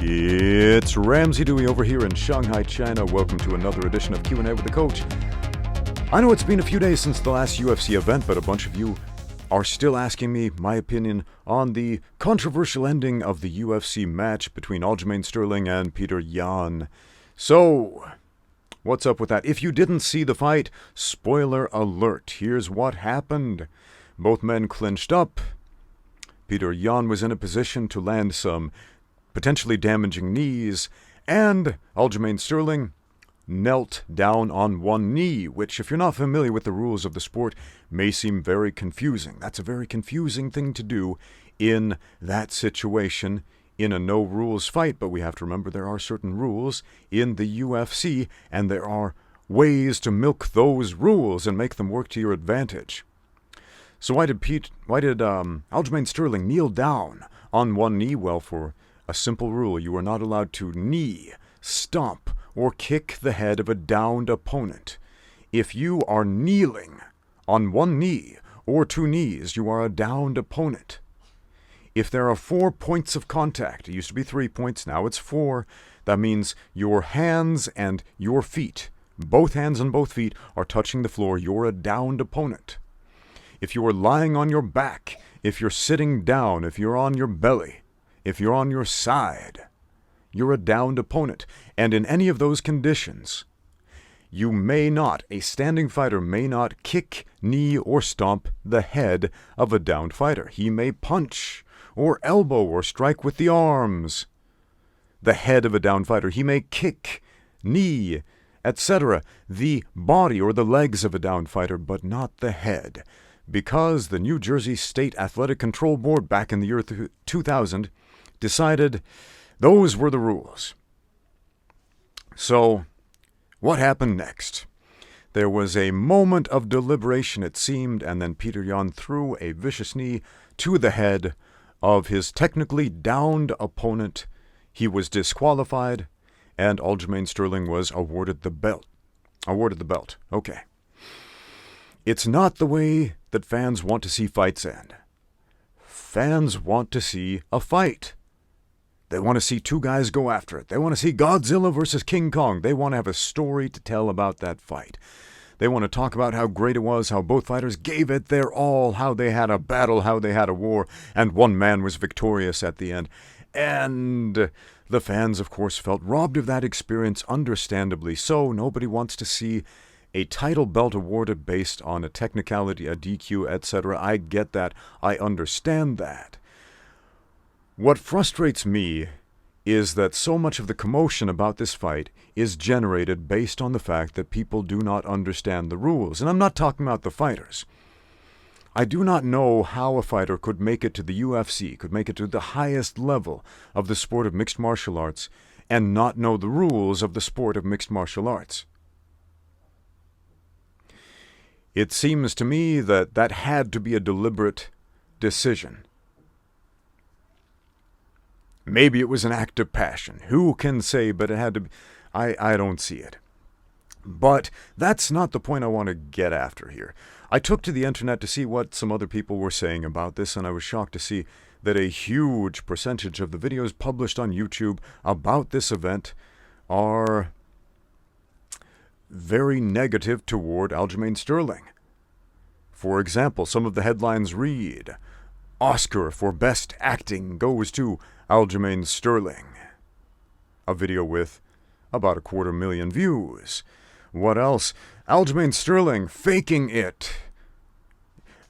It's Ramsey Dewey over here in Shanghai, China. Welcome to another edition of Q&A with the Coach. I know it's been a few days since the last UFC event, but a bunch of you are still asking me my opinion on the controversial ending of the UFC match between Aljamain Sterling and Petr Yan. So, what's up with that? If you didn't see the fight, spoiler alert, here's what happened. Both men clinched up. Petr Yan was in a position to land some potentially damaging knees, and Aljamain Sterling knelt down on one knee, which, if you're not familiar with the rules of the sport, may seem very confusing. That's a very confusing thing to do in that situation in a no-rules fight, but we have to remember there are certain rules in the UFC, and there are ways to milk those rules and make them work to your advantage. So why did Aljamain Sterling kneel down on one knee? Well, for a simple rule: you are not allowed to knee, stomp, or kick the head of a downed opponent. If you are kneeling on one knee or two knees, you are a downed opponent. If there are 4 points of contact, it used to be 3 points, now it's 4, that means your hands and your feet, both hands and both feet, are touching the floor, you're a downed opponent. If you are lying on your back, if you're sitting down, if you're on your belly, if you're on your side, you're a downed opponent. And in any of those conditions, you may not, a standing fighter may not kick, knee, or stomp the head of a downed fighter. He may punch, or elbow, or strike with the arms the head of a downed fighter. He may kick, knee, etc., the body or the legs of a downed fighter, but not the head. Because the New Jersey State Athletic Control Board back in the year 2000 decided those were the rules. So, what happened next? There was a moment of deliberation, it seemed, and then Petr Yan threw a vicious knee to the head of his technically downed opponent. He was disqualified, and Aljamain Sterling was awarded the belt. Okay. It's not the way that fans want to see fights end. Fans want to see a fight. They want to see two guys go after it. They want to see Godzilla versus King Kong. They want to have a story to tell about that fight. They want to talk about how great it was, how both fighters gave it their all, how they had a battle, how they had a war, and one man was victorious at the end. And the fans, of course, felt robbed of that experience, understandably so. Nobody wants to see a title belt awarded based on a technicality, a DQ, etc. I get that. I understand that. What frustrates me is that so much of the commotion about this fight is generated based on the fact that people do not understand the rules. And I'm not talking about the fighters. I do not know how a fighter could make it to the UFC, could make it to the highest level of the sport of mixed martial arts, and not know the rules of the sport of mixed martial arts. It seems to me that that had to be a deliberate decision. Maybe it was an act of passion. Who can say, but it had to be. I don't see it. But that's not the point I want to get after here. I took to the internet to see what some other people were saying about this, and I was shocked to see that a huge percentage of the videos published on YouTube about this event are very negative toward Aljamain Sterling. For example, some of the headlines read, "Oscar for Best Acting goes to Aljamain Sterling." A video with about 250,000 views. What else? Aljamain Sterling faking it.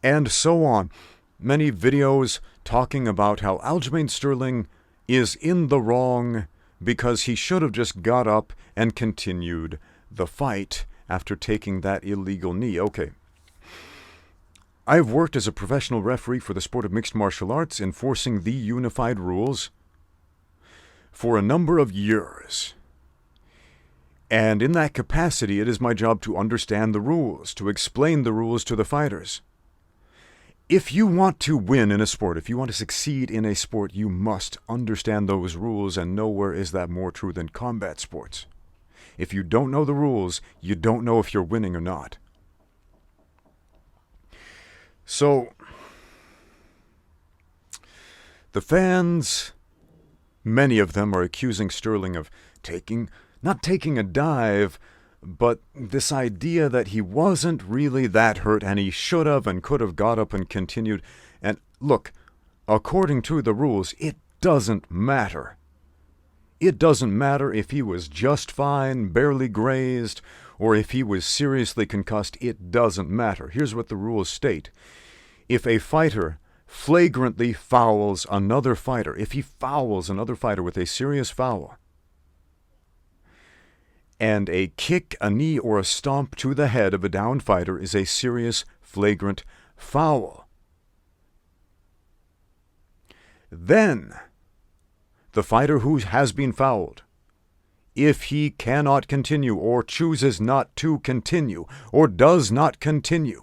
And so on. Many videos talking about how Aljamain Sterling is in the wrong because he should have just got up and continued the fight after taking that illegal knee. Okay. I've worked as a professional referee for the sport of mixed martial arts, enforcing the unified rules for a number of years. And in that capacity, it is my job to understand the rules, to explain the rules to the fighters. If you want to win in a sport, if you want to succeed in a sport, you must understand those rules, and nowhere is that more true than combat sports. If you don't know the rules, you don't know if you're winning or not. So, the fans Many of them are accusing Sterling of not taking a dive, but this idea that he wasn't really that hurt and he should have and could have got up and continued. And look, according to the rules, it doesn't matter. It doesn't matter if he was just fine, barely grazed, or if he was seriously concussed. It doesn't matter. Here's what the rules state. If a fighter flagrantly fouls another fighter, if he fouls another fighter with a serious foul, and a kick, a knee, or a stomp to the head of a downed fighter is a serious, flagrant foul, then the fighter who has been fouled, if he cannot continue or chooses not to continue or does not continue,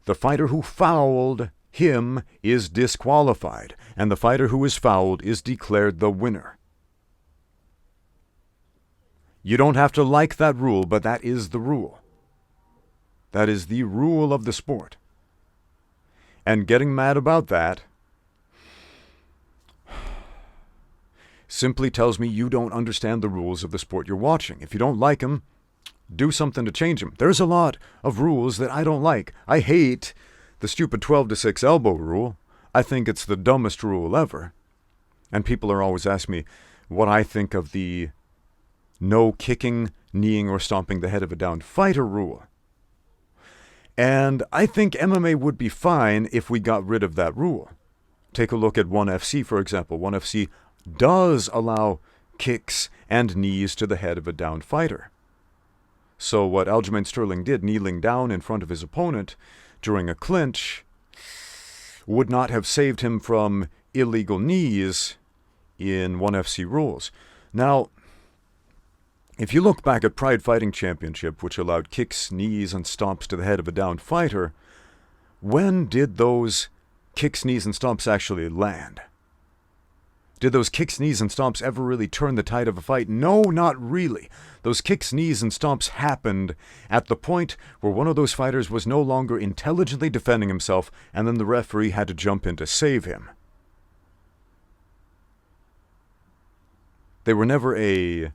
the fighter who fouled him is disqualified, and the fighter who is fouled is declared the winner. You don't have to like that rule, but that is the rule. That is the rule of the sport. And getting mad about that simply tells me you don't understand the rules of the sport you're watching. If you don't like them, do something to change them. There's a lot of rules that I don't like. I hate the stupid 12-6 elbow rule. I think it's the dumbest rule ever. And people are always asking me what I think of the no kicking, kneeing, or stomping the head of a downed fighter rule. And I think MMA would be fine if we got rid of that rule. Take a look at ONE FC, for example. ONE FC does allow kicks and knees to the head of a downed fighter. So what Aljamain Sterling did, kneeling down in front of his opponent during a clinch, would not have saved him from illegal knees in ONE FC rules. Now, if you look back at Pride Fighting Championship, which allowed kicks, knees, and stomps to the head of a downed fighter, when did those kicks, knees, and stomps actually land? Did those kicks, knees, and stomps ever really turn the tide of a fight? No, not really. Those kicks, knees, and stomps happened at the point where one of those fighters was no longer intelligently defending himself, and then the referee had to jump in to save him. They were never a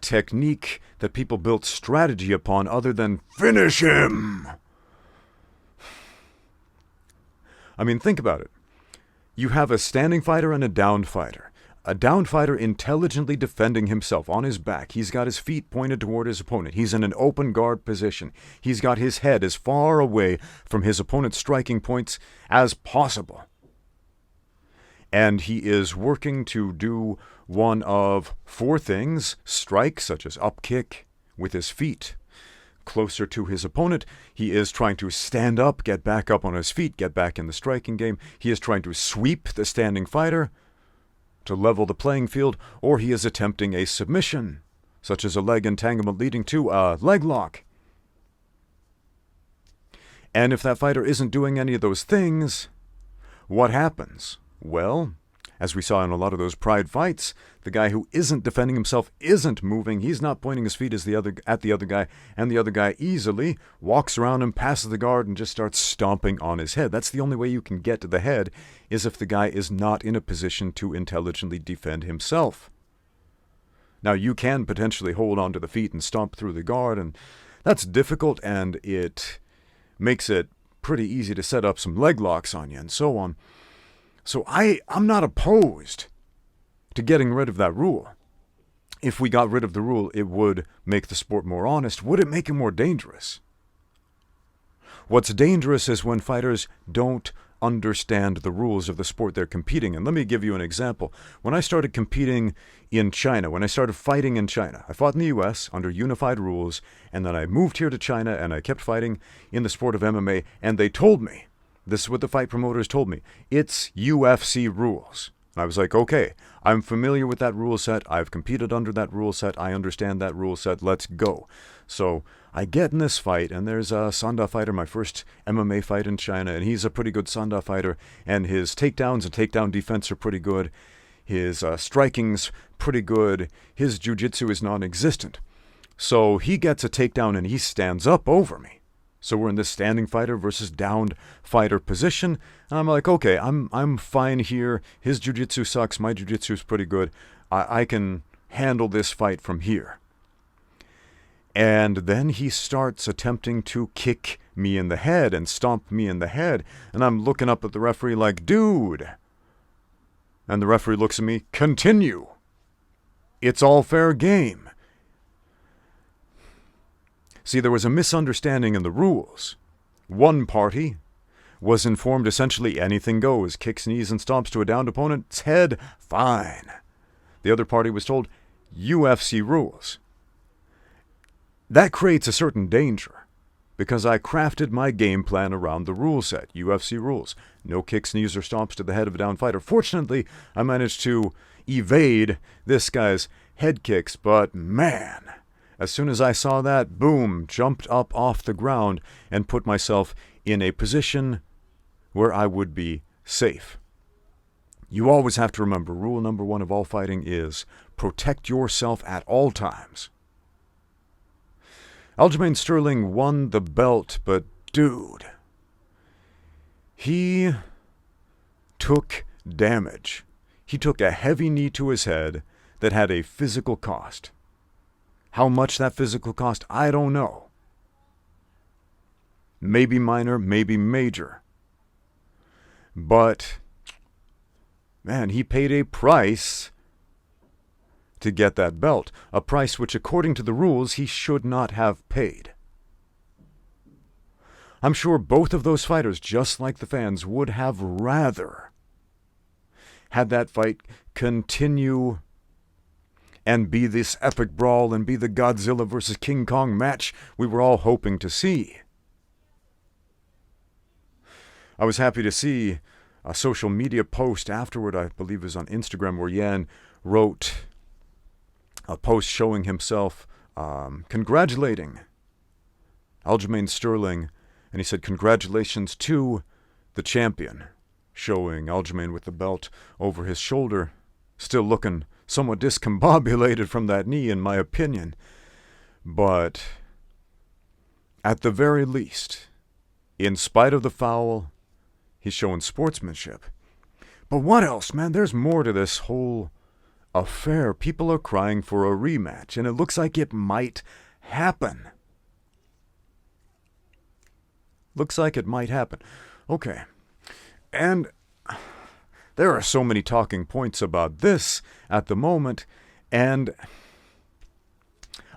technique that people built strategy upon other than finish him. I mean, think about it. You have a standing fighter and a downed fighter. A downed fighter intelligently defending himself on his back. He's got his feet pointed toward his opponent. He's in an open guard position. He's got his head as far away from his opponent's striking points as possible. And he is working to do one of four things: strike, such as up kick, with his feet closer to his opponent. He is trying to stand up, get back up on his feet, get back in the striking game. He is trying to sweep the standing fighter to level the playing field, or he is attempting a submission, such as a leg entanglement leading to a leg lock. And if that fighter isn't doing any of those things, what happens? Well, as we saw in a lot of those Pride fights, the guy who isn't defending himself isn't moving. He's not pointing his feet at the other guy, and the other guy easily walks around and passes the guard and just starts stomping on his head. That's the only way you can get to the head, is if the guy is not in a position to intelligently defend himself. Now, you can potentially hold on to the feet and stomp through the guard, and that's difficult, and it makes it pretty easy to set up some leg locks on you and so on. So I'm not opposed to getting rid of that rule. If we got rid of the rule, it would make the sport more honest. Would it make it more dangerous? What's dangerous is when fighters don't understand the rules of the sport they're competing in. Let me give you an example. When I started competing in China, when I started fighting in China, I fought in the US under unified rules, and then I moved here to China and I kept fighting in the sport of MMA, and they told me, this is what the fight promoters told me, it's UFC rules. And I was like, okay, I'm familiar with that rule set. I've competed under that rule set. I understand that rule set. Let's go. So I get in this fight, and there's a Sanda fighter, my first MMA fight in China, and he's a pretty good Sanda fighter, and his takedowns and takedown defense are pretty good. His striking's pretty good. His jiu-jitsu is non-existent. So he gets a takedown, and he stands up over me. So we're in this standing fighter versus downed fighter position. And I'm like, okay, I'm fine here. His jiu-jitsu sucks. My jiu-jitsu is pretty good. I can handle this fight from here. And then he starts attempting to kick me in the head and stomp me in the head. And I'm looking up at the referee like, dude. And the referee looks at me, continue. It's all fair game. See, there was a misunderstanding in the rules. One party was informed essentially anything goes, kicks, knees, and stomps to a downed opponent's head, fine. The other party was told UFC rules. That creates a certain danger, because I crafted my game plan around the rule set, UFC rules. No kicks, knees, or stomps to the head of a downed fighter. Fortunately, I managed to evade this guy's head kicks, but man, as soon as I saw that, boom, jumped up off the ground and put myself in a position where I would be safe. You always have to remember, rule number one of all fighting is protect yourself at all times. Aljamain Sterling won the belt, but dude, he took damage. He took a heavy knee to his head that had a physical cost. How much that physical cost, I don't know. Maybe minor, maybe major. But, man, he paid a price to get that belt. A price which, according to the rules, he should not have paid. I'm sure both of those fighters, just like the fans, would have rather had that fight continue and be this epic brawl and be the Godzilla versus King Kong match we were all hoping to see. I was happy to see a social media post afterward, I believe it was on Instagram, where Yan wrote a post showing himself congratulating Aljamain Sterling, and he said, congratulations to the champion, showing Aljamain with the belt over his shoulder, still looking somewhat discombobulated from that knee, in my opinion. But at the very least, in spite of the foul, he's showing sportsmanship. But what else, man? There's more to this whole affair. People are crying for a rematch, and it looks like it might happen. Looks like it might happen. Okay. And there are so many talking points about this at the moment, and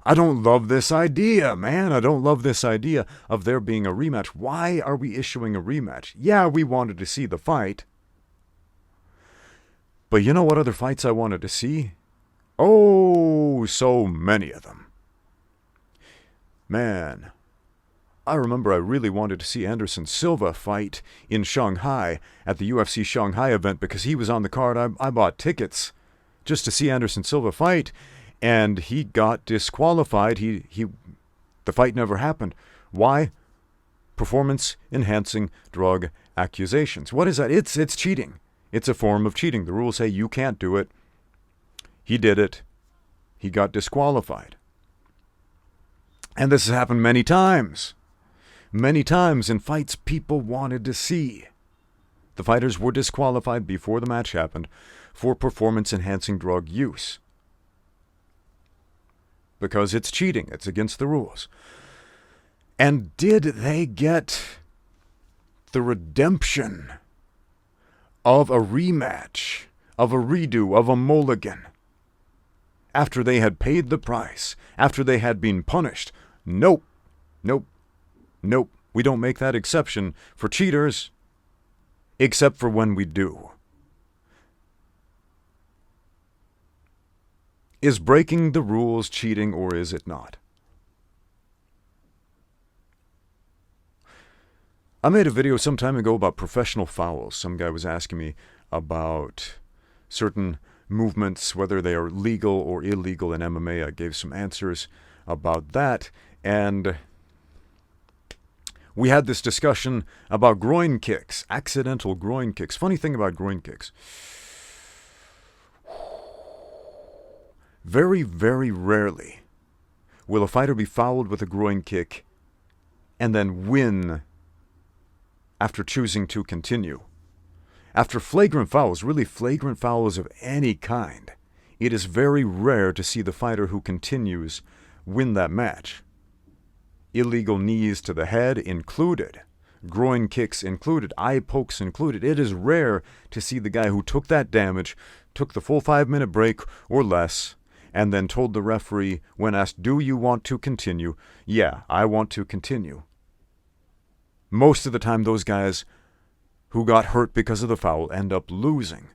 I don't love this idea, man. I don't love this idea of there being a rematch. Why are we issuing a rematch? Yeah, we wanted to see the fight. But you know what other fights I wanted to see? Oh, so many of them. Man, I remember I really wanted to see Anderson Silva fight in Shanghai at the UFC Shanghai event because he was on the card. I bought tickets just to see Anderson Silva fight, and he got disqualified. The fight never happened. Why? Performance-enhancing drug accusations. What is that? It's cheating. It's a form of cheating. The rules say you can't do it. He did it. He got disqualified. And this has happened many times. Many times in fights people wanted to see. The fighters were disqualified before the match happened for performance-enhancing drug use. Because it's cheating. It's against the rules. And did they get the redemption of a rematch, of a redo, of a mulligan, after they had paid the price, after they had been punished? Nope. Nope. Nope. We don't make that exception for cheaters, except for when we do. Is breaking the rules cheating, or is it not? I made a video some time ago about professional fouls. Some guy was asking me about certain movements, whether they are legal or illegal in MMA. I gave some answers about that, and we had this discussion about groin kicks, accidental groin kicks. Funny thing about groin kicks. Very, very rarely will a fighter be fouled with a groin kick and then win after choosing to continue. After flagrant fouls, really flagrant fouls of any kind, it is very rare to see the fighter who continues win that match. Illegal knees to the head included, groin kicks included, eye pokes included. It is rare to see the guy who took that damage, took the full 5-minute break or less, and then told the referee when asked, "Do you want to continue?" "Yeah, I want to continue." Most of the time, those guys who got hurt because of the foul end up losing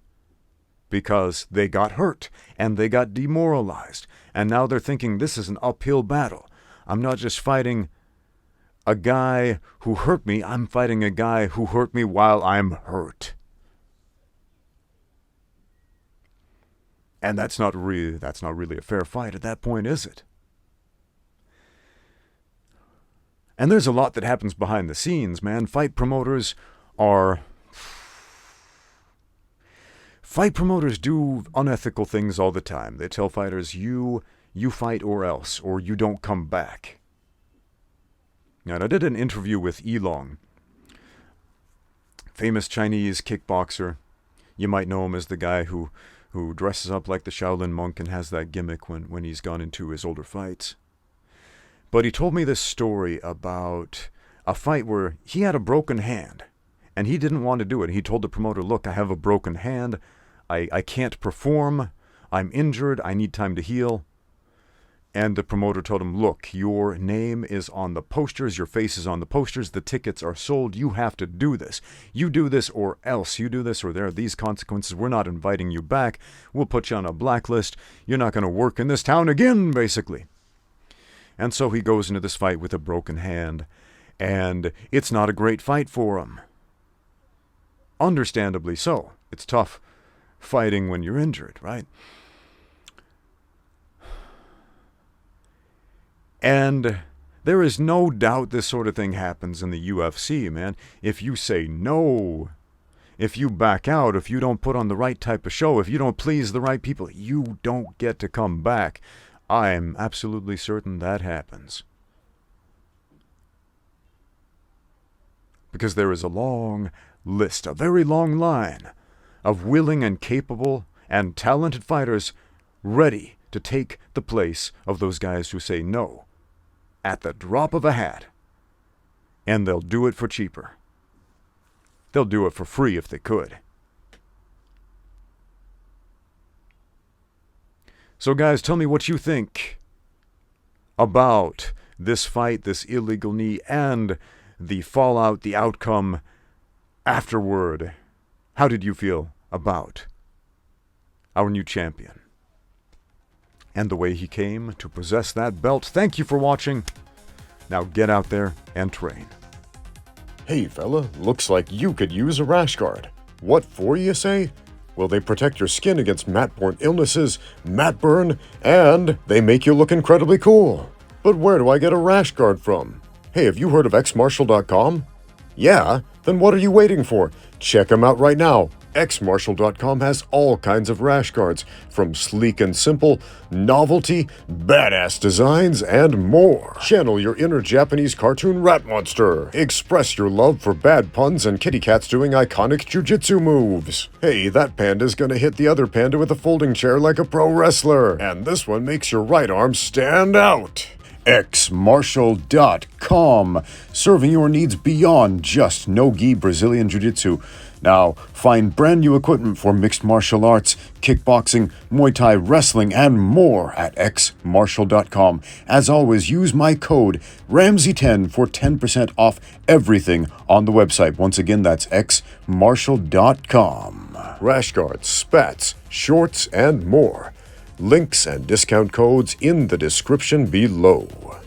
because they got hurt and they got demoralized. And now they're thinking, this is an uphill battle. I'm not just fighting a guy who hurt me, I'm fighting a guy who hurt me while I'm hurt. And that's not really a fair fight at that point, is it? And there's a lot that happens behind the scenes, man. Fight promoters do unethical things all the time. They tell fighters, you fight or else, or you don't come back. Now, I did an interview with Elong, famous Chinese kickboxer. You might know him as the guy who dresses up like the Shaolin monk and has that gimmick when he's gone into his older fights. But he told me this story about a fight where he had a broken hand, and he didn't want to do it. He told the promoter, "Look, I have a broken hand. I can't perform. I'm injured. I need time to heal." And the promoter told him, "Look, your name is on the posters. Your face is on the posters. The tickets are sold. You have to do this. You do this or else. You do this or there are these consequences. We're not inviting you back. We'll put you on a blacklist. You're not going to work in this town again," basically. And so he goes into this fight with a broken hand, and it's not a great fight for him. Understandably so. It's tough fighting when you're injured, right? And there is no doubt this sort of thing happens in the UFC, man. If you say no, if you back out, if you don't put on the right type of show, if you don't please the right people, you don't get to come back. I'm absolutely certain that happens. Because there is a long list, a very long line of willing and capable and talented fighters ready to take the place of those guys who say no at the drop of a hat. And they'll do it for cheaper. They'll do it for free if they could. So guys, tell me what you think about this fight, this illegal knee, and the fallout, the outcome afterward. How did you feel about our new champion and the way he came to possess that belt? Thank you for watching. Now get out there and train. Hey fella, looks like you could use a rash guard. What for, you say? Well, they protect your skin against mat-borne illnesses, mat burn, and they make you look incredibly cool. But where do I get a rash guard from? Hey, have you heard of xmartial.com? Yeah? Then what are you waiting for? Check them out right now. xmartial.com has all kinds of rash guards, from sleek and simple, novelty, badass designs, and more. Channel your inner Japanese cartoon rat monster. Express your love for bad puns and kitty cats doing iconic jujitsu moves. Hey, that panda's gonna hit the other panda with a folding chair like a pro wrestler. And this one makes your right arm stand out. xmartial.com, serving your needs beyond just no-gi Brazilian Jiu-Jitsu. Now, find brand new equipment for mixed martial arts, kickboxing, Muay Thai, wrestling, and more at xmartial.com. As always, use my code Ramsey10 for 10% off everything on the website. Once again, that's xmartial.com. Rash guards, spats, shorts, and more. Links and discount codes in the description below.